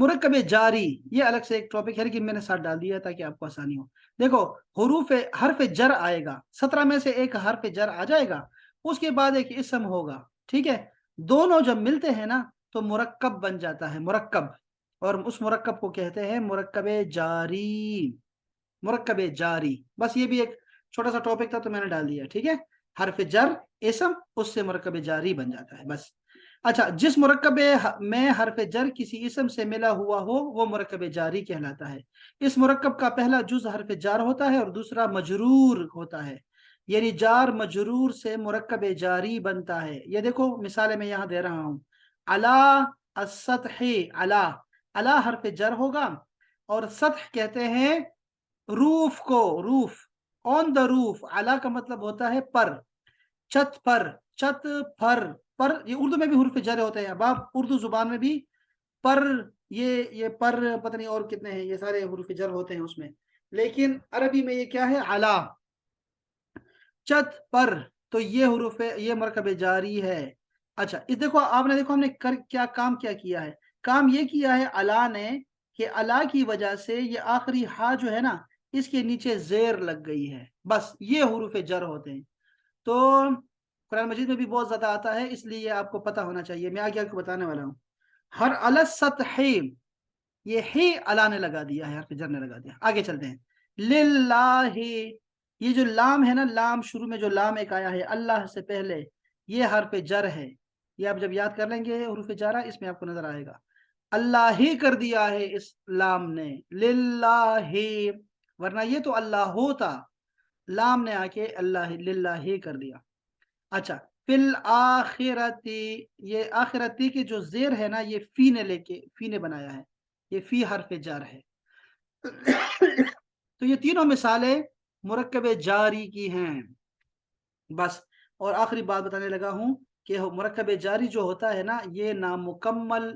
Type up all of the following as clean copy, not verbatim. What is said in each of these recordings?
مرکب جاری یہ الگ سے ایک ٹاپک ہے، لیکن میں نے ساتھ ڈال دیا تاکہ آپ کو آسانی ہو۔ دیکھو حروف حرف جر آئے گا، 17 میں سے ایک حرف جر آ جائے گا، اس کے بعد ایک اسم ہوگا، ٹھیک ہے؟ دونوں جب ملتے ہیں نا تو مرکب بن جاتا ہے، مرکب، اور اس مرکب کو کہتے ہیں مرکب جاری، مرکب جاری۔ بس یہ بھی ایک چھوٹا سا ٹاپک تھا تو میں نے ڈال دیا، ٹھیک ہے؟ حرف جر اسم، اس سے مرکب جاری بن جاتا ہے بس۔ اچھا، جس مرکب میں حرف جر کسی اسم سے ملا ہوا ہو وہ مرکب جاری کہلاتا ہے۔ اس مرکب کا پہلا جز حرف جار ہوتا ہے اور دوسرا مجرور ہوتا ہے، یعنی جار مجرور سے مرکب جاری بنتا ہے۔ یہ دیکھو مثالیں میں یہاں دے رہا ہوں، علی السطح، علی، علی حرف جر ہوگا، اور سطح کہتے ہیں روف کو، روف، آن دا روف، علی کا مطلب ہوتا ہے پر، چھت پر، چھت پر، پر یہ اردو میں بھی حروف جر ہوتے ہیں، اب آپ اردو زبان میں بھی پر، یہ پر پتہ نہیں اور کتنے ہیں، یہ سارے حروف جر ہوتے ہیں اس میں، لیکن عربی میں یہ کیا ہے؟ علا، چھت پر، تو یہ حروف، یہ مرکب جاری ہے۔ اچھا، اس دیکھو آپ نے، دیکھو ہم نے کیا کام کیا ہے؟ کام یہ کیا ہے علا نے کہ علا کی وجہ سے یہ آخری ہا جو ہے نا اس کے نیچے زیر لگ گئی ہے، بس یہ حروف جر ہوتے ہیں۔ تو قرآن مجید میں بھی بہت زیادہ آتا ہے، اس لیے آپ کو پتہ ہونا چاہیے، میں آگے آپ کو بتانے والا ہوں۔ ہر علی السطح، یہ ہی علا نے لگا دیا ہے، حرف جر نے لگا دیا۔ آگے چلتے ہیں، للہ، یہ جو لام ہے نا، لام شروع میں جو لام ایک آیا ہے اللہ سے پہلے، یہ حرف جر ہے، یہ آپ جب یاد کر لیں گے حروف جارہ اس میں آپ کو نظر آئے گا، اللہ ہی کر دیا ہے اس لام نے، للہ، ورنہ یہ تو اللہ ہوتا، لام نے آ کے اللہ للہ ہی کر دیا۔ اچھا، فی الآخرتی، یہ آخرتی کی جو زیر ہے نا یہ فی نے لے کے، فی نے بنایا ہے، یہ فی حرف جر ہے۔ تو یہ تینوں مثالیں مرکب جاری کی ہیں بس۔ اور آخری بات بتانے لگا ہوں کہ مرکب جاری جو ہوتا ہے نا یہ نامکمل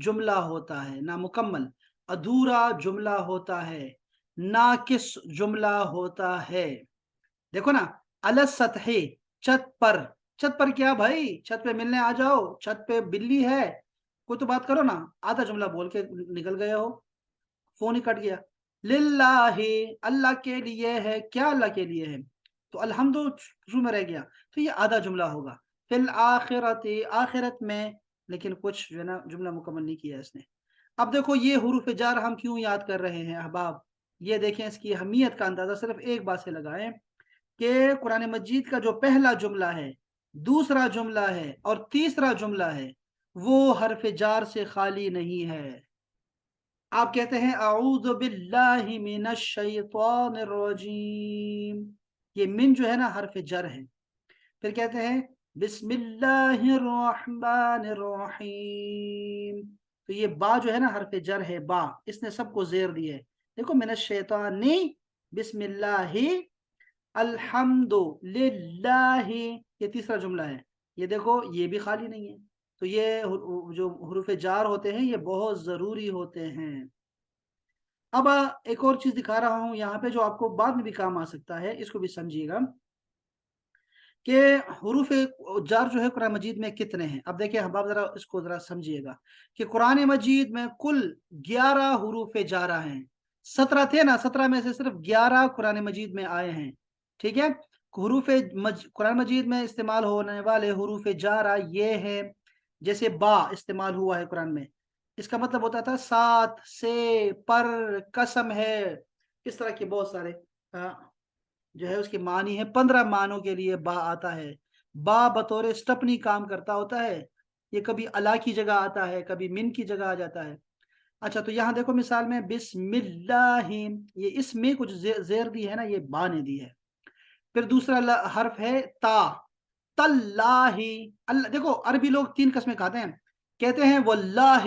جملہ ہوتا ہے، نامکمل، ادھورا جملہ ہوتا ہے، ناقص جملہ ہوتا ہے۔ دیکھو نا، علی السطح، چھت پر، چھت پر کیا بھائی؟ چھت پہ ملنے آ جاؤ، چھت پہ بلی ہے، کوئی تو بات کرو نا، آدھا جملہ بول کے نکل گئے ہو، فون ہی کٹ گیا۔ للہ، اللہ کے لیے ہے، کیا اللہ کے لیے ہے؟ تو الحمد شروع میں رہ گیا، تو یہ آدھا جملہ ہوگا۔ فی الآخرت، آخرت میں، لیکن کچھ جو ہے نا جملہ مکمل نہیں کیا اس نے۔ اب دیکھو یہ حروف جار ہم کیوں یاد کر رہے ہیں احباب، یہ دیکھیں اس کی اہمیت کا اندازہ صرف ایک بات سے لگائیں کہ قرآن مجید کا جو پہلا جملہ ہے، دوسرا جملہ ہے اور تیسرا جملہ ہے وہ حرف جار سے خالی نہیں ہے۔ آپ کہتے ہیں اعوذ باللہ من الشیطان الرجیم، یہ من جو ہے نا حرف جر ہے، پھر کہتے ہیں بسم اللہ الرحمن الرحیم، تو یہ با جو ہے نا حرف جر ہے، با، اس نے سب کو زیر دی ہے۔ دیکھو من الشیطان، بسم اللہ، الحمد للہ، یہ تیسرا جملہ ہے، یہ دیکھو یہ بھی خالی نہیں ہے۔ تو یہ جو حروف جار ہوتے ہیں یہ بہت ضروری ہوتے ہیں۔ اب ایک اور چیز دکھا رہا ہوں یہاں پہ جو آپ کو بعد میں بھی کام آ سکتا ہے، اس کو بھی سمجھیے گا کہ حروف جار جو ہے قرآن مجید میں کتنے ہیں۔ اب دیکھیں احباب، ذرا اس کو ذرا سمجھیے گا کہ قرآن مجید میں کل 11 حروف جارہ ہیں، 17 تھے نا، 17 میں سے صرف 11 قرآن مجید میں آئے ہیں، ٹھیک ہے؟ حروف قرآن مجید میں استعمال ہونے والے حروف جارہ یہ ہیں، جیسے با استعمال ہوا ہے قرآن میں، اس کا مطلب ہوتا تھا ساتھ، سے، پر، قسم ہے، اس طرح کے بہت سارے جو ہے اس کے معنی ہے، 15 معنوں کے لیے با آتا ہے۔ با بطور اسٹپنی کام کرتا ہوتا ہے، یہ کبھی اللہ کی جگہ آتا ہے، کبھی من کی جگہ آ جاتا ہے۔ اچھا، تو یہاں دیکھو مثال میں بسم اللہ، یہ اس میں کچھ زیر دی ہے نا، یہ با نے دی ہے۔ پھر دوسرا حرف ہے تا، تاللہ، اللہ، دیکھو عربی لوگ 3 قسمیں کھاتے ہیں، کہتے ہیں واللہ،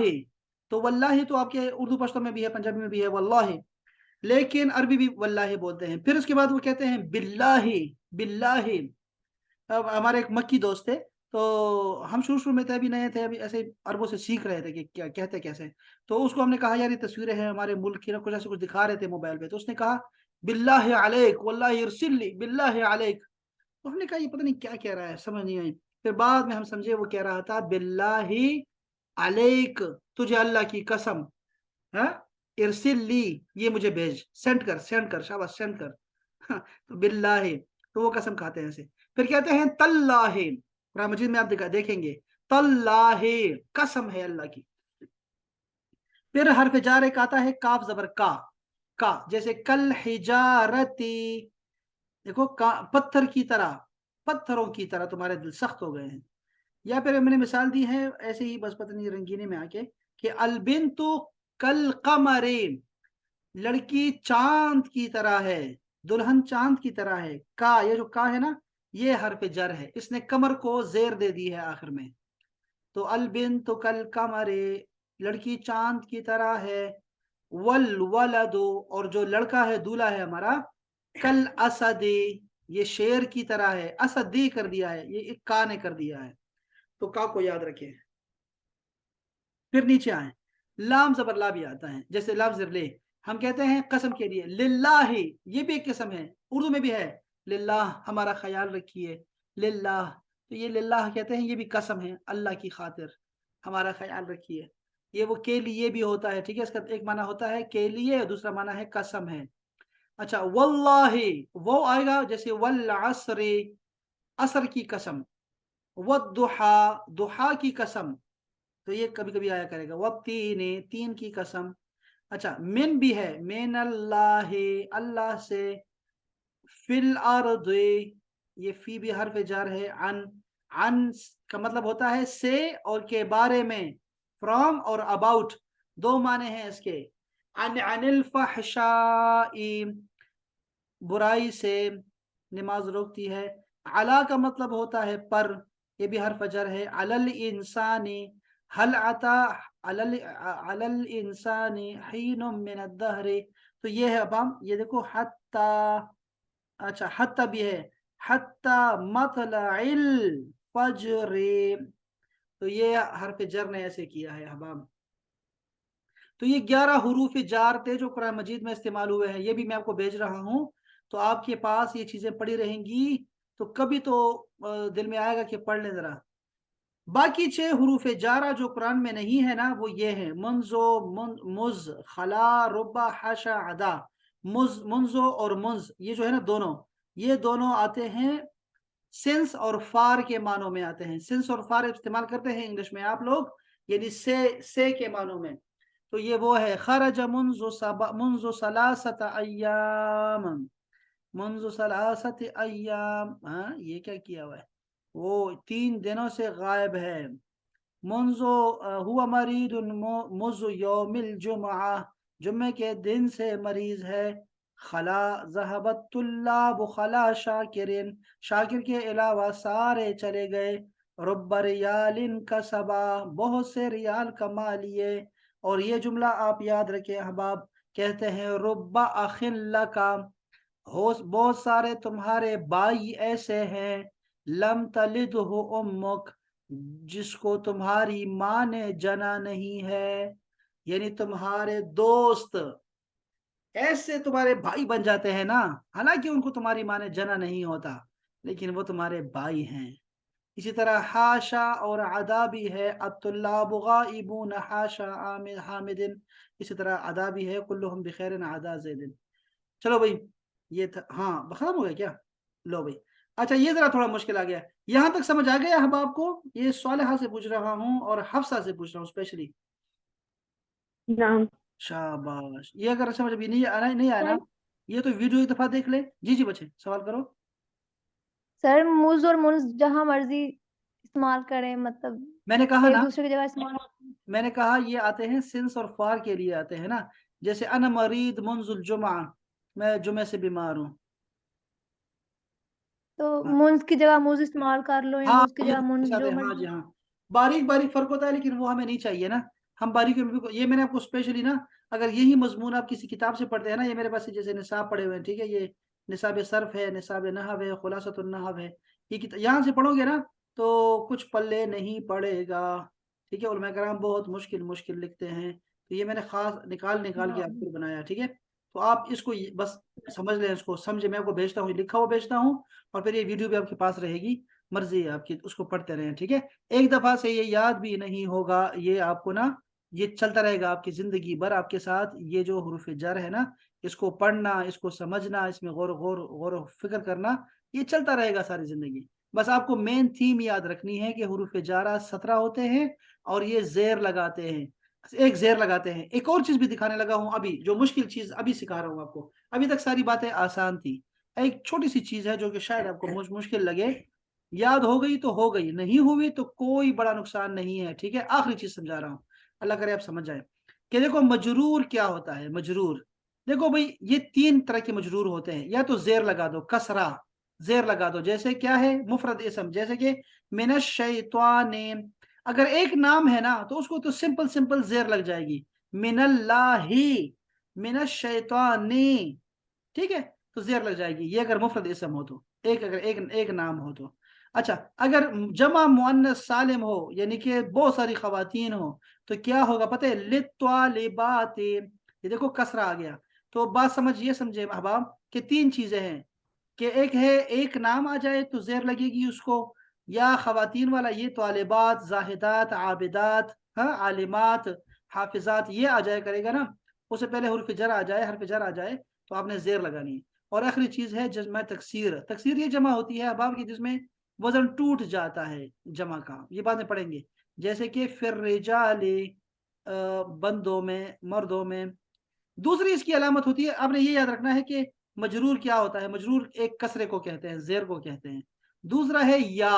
تو واللہ تو آپ کے اردو پشتو میں بھی ہے، پنجابی میں بھی ہے واللہ، لیکن عربی بھی واللہ بولتے ہیں۔ پھر اس کے بعد وہ کہتے ہیں باللہ، باللہ۔ اب ہمارے ایک مکی دوست تھے، تو ہم شروع میں تھے، ابھی نئے تھے، ابھی ایسے عربوں سے سیکھ رہے تھے کہ کیا کہتے کیسے، تو اس کو ہم نے کہا یار یہ تصویریں ہیں ہمارے ملک کی نا، کچھ ایسے کچھ دکھا رہے تھے موبائل پہ، تو اس نے کہا باللہ علیک واللہ ارسل لی، باللہ علیک، تو ہم نے کہا یہ پتہ نہیں کیا کہہ رہا ہے، سمجھ نہیں آئی۔ پھر بعد میں ہم سمجھے وہ کہہ رہا تھا باللہ علیک، تجھے اللہ کی قسم، ہاں ارسل لی یہ مجھے بھیج، سینڈ کر شاباش سینڈ کر تو باللہ تو وہ قسم کھاتے ہیں ایسے. پھر کہتے ہیں تاللہ، قرآن مجید میں آپ دیکھیں گے تاللہ قسم ہے اللہ کی. پھر حرف جار ایک آتا ہے کاف زبر کا جیسے کل حجارتی، دیکھو پتھر کی طرح، پتھروں کی طرح تمہارے دل سخت ہو گئے ہیں. یا پھر میں نے مثال دی ہے ایسے ہی بس پتہ نہیں رنگینے میں آ کے کہ البنت کالقمر، لڑکی چاند کی طرح ہے، دلہن چاند کی طرح ہے. کا یہ جو کا ہے نا یہ حرف جر ہے، اس نے کمر کو زیر دے دی ہے آخر میں. تو البنت کالقمر لڑکی چاند کی طرح ہے. والولد اور جو لڑکا ہے دولہا ہے ہمارا کالاسد یہ شیر کی طرح ہے. اسدی کر دیا ہے، یہ ایک کا نے کر دیا ہے. تو کا کو یاد رکھیں. پھر نیچے آئیں لام زبر لا بھی آتا ہے، جیسے لام زبر لے ہم کہتے ہیں قسم کے لیے للہ، یہ بھی ایک قسم ہے، اردو میں بھی ہے للہ ہمارا خیال رکھیے للہ. تو یہ للہ کہتے ہیں یہ بھی قسم ہے، اللہ کی خاطر ہمارا خیال رکھیے. یہ وہ کے لیے بھی ہوتا ہے، ٹھیک ہے، اس کا ایک معنی ہوتا ہے کے لیے، دوسرا معنی ہے قسم ہے. اچھا واللہ وہ آئے گا جیسے والعصر عصر کی قسم، والضحى ضحا کی قسم، تو یہ کبھی کبھی آیا کرے گا. والتین تین کی قسم. اچھا من بھی ہے، من اللہ اللہ سے. فی الارض یہ فی بھی حرف جار ہے. عن کا مطلب ہوتا ہے سے اور کے بارے میں، فرام اور اباؤٹ دو معنی ہیں اس کے. عن الفحشاء برائی سے نماز روکتی ہے. علا کا مطلب ہوتا ہے پر، یہ بھی حرف جر ہے. علی الانسان هل عطا علی الانسان حین من الدہر، تو یہ ہے. اب ہم یہ دیکھو حتی، اچھا حتی بھی ہے، حتی مطلع الفجر، تو یہ حرف جر نے ایسے کیا ہے احباب. تو یہ 11 حروف جار تھے جو قرآن مجید میں استعمال ہوئے ہیں، یہ بھی میں آپ کو بھیج رہا ہوں. تو آپ کے پاس یہ چیزیں پڑی رہیں گی تو کبھی تو دل میں آئے گا کہ پڑھ لیں ذرا. باقی 6 حروف جارہ جو قرآن میں نہیں ہے نا وہ یہ ہیں منزو، مز، خلا، ربا، حاشا، عدا. منزو اور منز یہ جو ہے نا دونوں، یہ دونوں آتے ہیں سنس اور فار کے معنوں میں آتے ہیں. سنس اور فار استعمال کرتے ہیں انگلش میں آپ لوگ، یعنی سے کے معنوں میں. تو یہ وہ ہے خرج منذ ثلاثت ایام، منذ ثلاثت ایام، ہاں یہ کیا کیا ہوا ہے، وہ 3 دنوں سے غائب ہے. منذ ہوا مریض منذ یوم الجمعہ، جمعے کے دن سے مریض ہے. خلا ذهبت طلاب خلا شاکرین، شاکر کے علاوہ سارے چلے گئے. رب ریال کسبا بہت سے ریال کما لیے. اور یہ جملہ آپ یاد رکھیں احباب، کہتے ہیں رب اخ لکا، بہت سارے تمہارے بھائی ایسے ہیں لم تلدہ امک جس کو تمہاری ماں نے جنا نہیں ہے. یعنی تمہارے دوست ایسے تمہارے بھائی بن جاتے ہیں نا، حالانکہ ان کو تمہاری ماں نے جنا نہیں ہوتا لیکن وہ تمہارے بھائی ہیں. اسی طرح حاشا اور عدا بھی ہے، الطلاب غائبون حاشا حامد، اسی طرح عدا بھی ہے کلہم بخیر عدا زید. چلو بھائی یہ تھا، ہاں ختم ہو گیا کیا؟ لو بھائی اچھا یہ ذرا تھوڑا مشکل آ گیا، یہاں تک سمجھ آ گیا احباب کو؟ یہ صالحہ سے پوچھ رہا ہوں اور حفصہ سے پوچھ رہا ہوں اسپیشلی. نعم شاباش. یہ اگر سمجھ ابھی نہیں آیا نا یہ تو ویڈیو ایک دفعہ دیکھ لے. جی بچے سوال کرو. سر موز اور منز جہاں مرضی استعمال کریں، مطلب میں نے کہا نا، ایک دوسرے کی جگہ استعمال. میں نے کہا یہ آتے ہیں سنس اور فار کے لیے آتے ہیں نا، جیسے انا مرید منذ الجمعہ، میں جمعے سے بیمار ہوں. تو منز کی جگہ موز استعمال کر لو یا ہاں موز کی جگہ منز، جو ہاں مرضی. جی ہاں، باریک فرق ہوتا ہے لیکن وہ ہمیں نہیں چاہیے نا. ہم باریکی یہ میں نے آپ کو اسپیشلی نا، اگر یہی مضمون آپ کسی کتاب سے پڑھتے ہیں نا، یہ میرے پاس جیسے نصاب پڑھے ہوئے ہیں، ٹھیک ہے، یہ نصاب صرف ہے، نصاب نحو ہے، خلاصۃ النحو ہے، یہ یہاں سے پڑھو گے نا تو کچھ پلے نہیں پڑے گا. ٹھیک ہے، علماء کرام بہت مشکل لکھتے ہیں، تو یہ میں نے خاص نکال کے آپ کو بنایا. ٹھیک ہے، تو آپ اس کو بس سمجھ لیں، اس کو سمجھے. میں آپ کو بھیجتا ہوں، لکھا ہوا بھیجتا ہوں، اور پھر یہ ویڈیو بھی آپ کے پاس رہے گی، مرضی ہے آپ کی، اس کو پڑھتے رہیں. ٹھیک ہے، ایک دفعہ سے یہ یاد بھی نہیں ہوگا، یہ آپ کو نا یہ چلتا رہے گا آپ کی زندگی بھر آپ کے ساتھ. یہ جو حروف جر ہے نا، اس کو پڑھنا، اس کو سمجھنا، اس میں غور و فکر کرنا، یہ چلتا رہے گا ساری زندگی. بس آپ کو مین تھیم یاد رکھنی ہے کہ حروف جارہ 17 ہوتے ہیں اور یہ زیر لگاتے ہیں، ایک زیر لگاتے ہیں. ایک اور چیز بھی دکھانے لگا ہوں ابھی، جو مشکل چیز ابھی سکھا رہا ہوں آپ کو. ابھی تک ساری باتیں آسان تھی. ایک چھوٹی سی چیز ہے جو کہ شاید آپ کو مشکل لگے. یاد ہو گئی تو ہو گئی، نہیں ہوئی تو کوئی بڑا نقصان نہیں ہے. ٹھیک ہے، آخری چیز سمجھا رہا ہوں، اللہ کرے آپ سمجھ جائیں. کہ دیکھو مجرور کیا ہوتا ہے. مجرور دیکھو بھائی، یہ 3 طرح کے مجرور ہوتے ہیں. یا تو زیر لگا دو، کسرہ زیر لگا دو. جیسے کیا ہے؟ مفرد اسم، جیسے کہ من الشیطان. اگر ایک نام ہے نا تو اس کو تو سمپل زیر لگ جائے گی، من اللہ، من الشیطان. ٹھیک ہے، تو زیر لگ جائے گی. یہ اگر مفرد اسم ہو تو، اگر ایک نام ہو تو. اچھا، اگر جمع مؤنث سالم ہو، یعنی کہ بہت ساری خواتین ہو، تو کیا ہوگا پتہ ہے؟ للطالبات. یہ دیکھو کسرہ آ گیا. تو بات یہ سمجھے احباب کہ 3 چیزیں ہیں. کہ ایک ہے ایک نام آ جائے تو زیر لگے گی اس کو، یا خواتین والا یہ طالبات، زاہدات، عابدات، ہاں، عالمات، حافظات، یہ آ جائے کرے گا نا. اس سے پہلے حرف جر آ جائے تو آپ نے زیر لگانی ہے. اور آخری چیز ہے جمع تکسیر. تکسیر یہ جمع ہوتی ہے احباب کی جس میں وزن ٹوٹ جاتا ہے جمع کا. یہ بات میں پڑھیں گے. جیسے کہ فی الرجال، بندوں میں، مردوں میں. دوسری اس کی علامت ہوتی ہے، آپ نے یہ یاد رکھنا ہے کہ مجرور کیا ہوتا ہے. مجرور ایک کسرے کو کہتے ہیں، زیر کو کہتے ہیں. دوسرا ہے یا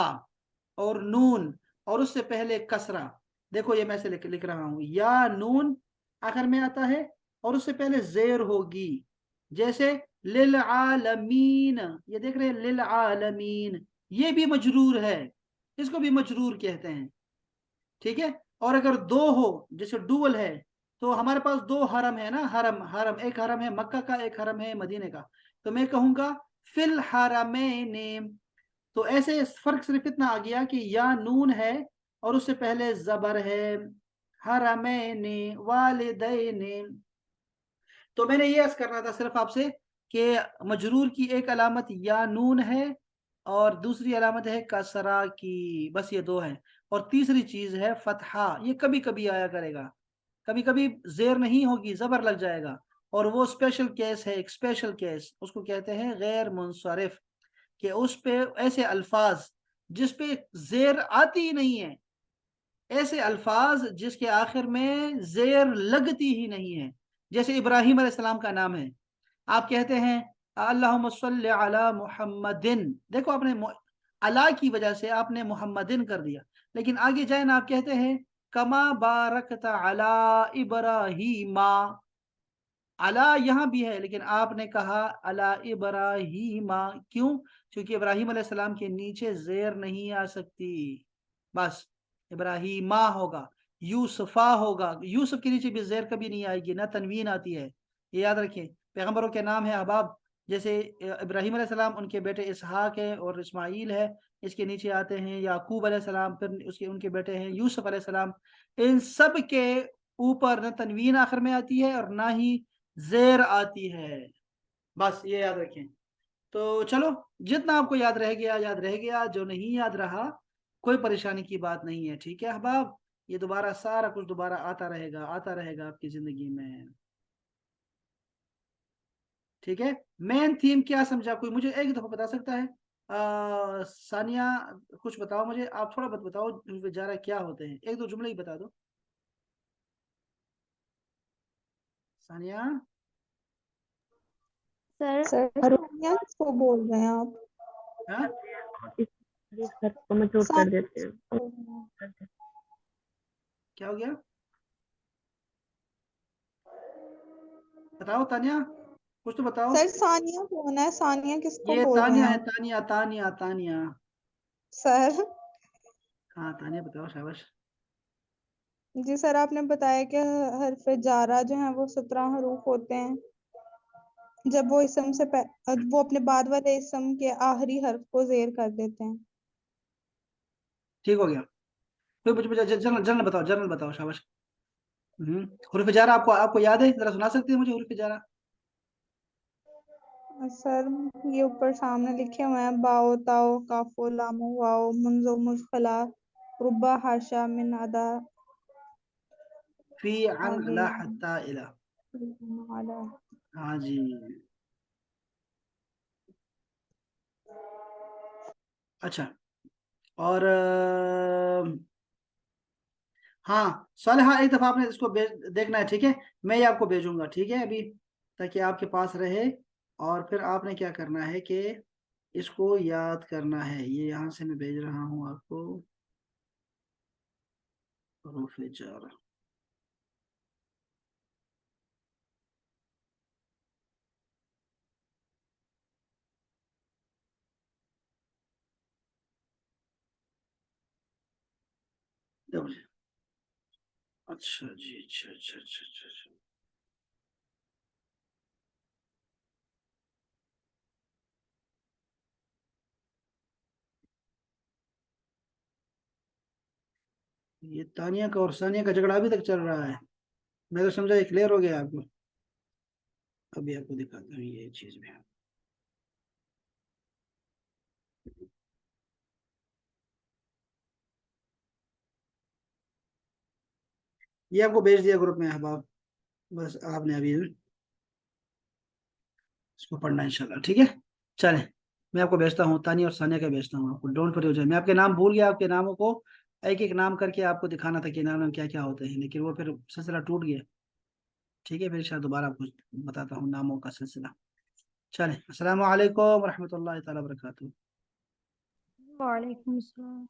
اور نون، اور اس سے پہلے کسرہ. دیکھو یہ میں سے لکھ رہا ہوں، یا نون آخر میں آتا ہے اور اس سے پہلے زیر ہوگی. جیسے للعالمین، یہ دیکھ رہے ہیں للعالمین، یہ بھی مجرور ہے، اس کو بھی مجرور کہتے ہیں. ٹھیک ہے. اور اگر 2 ہو، جیسے ڈوول ہے، تو ہمارے پاس 2 حرم ہے نا. حرم ایک حرم ہے مکہ کا، ایک حرم ہے مدینے کا. تو میں کہوں گا فی الحرمین. تو ایسے فرق صرف اتنا آ گیا کہ یا نون ہے اور اس سے پہلے زبر ہے، حرمین والدین. تو میں نے یہ عرض کرنا تھا صرف آپ سے کہ مجرور کی ایک علامت یا نون ہے اور دوسری علامت ہے کسرہ کی. بس یہ 2 ہیں. اور تیسری چیز ہے فتحہ. یہ کبھی کبھی آیا کرے گا، کبھی کبھی زیر نہیں ہوگی، زبر لگ جائے گا. اور وہ اسپیشل کیس ہے، ایک اسپیشل کیس، اس کو کہتے ہیں غیر منصرف. کہ اس پہ ایسے الفاظ جس پہ زیر آتی ہی نہیں ہے، ایسے الفاظ جس کے آخر میں زیر لگتی ہی نہیں ہے. جیسے ابراہیم علیہ السلام کا نام ہے، آپ کہتے ہیں اللہم صلی علی محمدن. دیکھو آپ نے علی کی وجہ سے آپ نے محمدن کر دیا، لیکن آگے جائیں نا آپ کہتے ہیں کما بارکت علی ابراہیم. علی یہاں بھی ہے لیکن آپ نے کہا علی ابراہیم. کیوں؟ کیونکہ ابراہیم علیہ السلام کے نیچے زیر نہیں آ سکتی. بس ابراہیمہ ہوگا، یوسفہ ہوگا. یوسف کے نیچے بھی زیر کبھی نہیں آئے گی، نہ تنوین آتی ہے. یہ یاد رکھیں. پیغمبروں کے نام ہے احباب، جیسے ابراہیم علیہ السلام، ان کے بیٹے اسحاق ہے اور اسماعیل ہے، اس کے نیچے آتے ہیں یعقوب علیہ السلام، پھر ان کے بیٹے ہیں یوسف علیہ السلام. ان سب کے اوپر نہ تنوین آخر میں آتی ہے اور نہ ہی زیر آتی ہے. بس یہ یاد رکھیں. تو چلو، جتنا آپ کو یاد رہ گیا. جو نہیں یاد رہا کوئی پریشانی کی بات نہیں ہے. ٹھیک ہے احباب، یہ دوبارہ سارا کچھ دوبارہ آتا رہے گا آپ کی زندگی میں. ٹھیک ہے. مین تھیم کیا سمجھا؟ کوئی مجھے ایک دفعہ بتا سکتا ہے؟ ثانیہ کچھ بتاؤ مجھے، آپ تھوڑا بتاؤ جارہ کیا ہوتے ہیں، 1-2 جملے ہی بتا دو. ثانیہ. سر ثانیہ کس کو بول رہے ہیں آپ؟ ہاں، کو میوٹ کر دیتے ہیں. کیا ہو گیا؟ بتاؤ تانیہ، کچھ تو بتاؤ. سر ثانیہ کون ہے؟ ثانیہ کس کو یہ بول رہے تانیہ ہیں ہے، آپ؟ تانیہ. سر ہاں تانیہ بتاؤ، شاباش. جی سر، آپ نے بتایا کہ حرف جارہ جو ہیں وہ 17 حروف ہوتے ہیں. جب وہ اسم سے وہ اپنے بعد والے اسم کے آخری حرف کو زیر کر دیتے ہیں. ٹھیک ہو گیا. مجھے جنرل بتاؤ، شاباش. حروف جارہ آپ کو یاد ہے؟ ذرا سنا سکتے ہیں مجھے حروف جارہ؟ سر یہ اوپر سامنے لکھے ہوئے ہیں: باؤ، تاؤ، کافو، لامو، واؤ، منزو، مزخلا، ربا، ہاشا، من، ادا. فی عن آگے لا حتی الی. على. ہاں جی. اچھا اور ہاں صالحہ ایک دفعہ آپ نے اس کو دیکھنا ہے ٹھیک ہے. میں یہ آپ کو بھیجوں گا ٹھیک ہے ابھی تاکہ آپ کے پاس رہے. اور پھر آپ نے کیا کرنا ہے کہ اس کو یاد کرنا ہے. یہ یہاں سے میں بھیج رہا ہوں آپ کو حروف جر. اچھا جی اچھا اچھا اچھا اچھا اچھا. یہ تانیہ کا اور ثانیہ کا جھگڑا ابھی تک چل رہا ہے. میں تو سمجھا یہ کلیئر ہو گیا آپ کو. ابھی آپ کو دکھاتا ہوں یہ چیز بھی. یہ آپ کو بھیج دیا گروپ میں احباب. بس آپ نے ابھی اس کو پڑھنا ہے انشاءاللہ ٹھیک ہے. چلیں میں آپ کو بھیجتا ہوں تانیہ اور ثانیہ کا بھیجتا ہوں آپ کو. ڈونٹ وری ہو جائے. میں آپ کے نام بھول گیا. آپ کے ناموں کو ایک ایک نام کر کے آپ کو دکھانا تھا کہ نام کیا کیا ہوتے ہیں لیکن وہ پھر سلسلہ ٹوٹ گیا. ٹھیک ہے پھر شاید دوبارہ آپ کو بتاتا ہوں ناموں کا سلسلہ. چلیں السلام علیکم ورحمۃ اللہ تعالیٰ وبرکاتہ. وعلیکم السلام.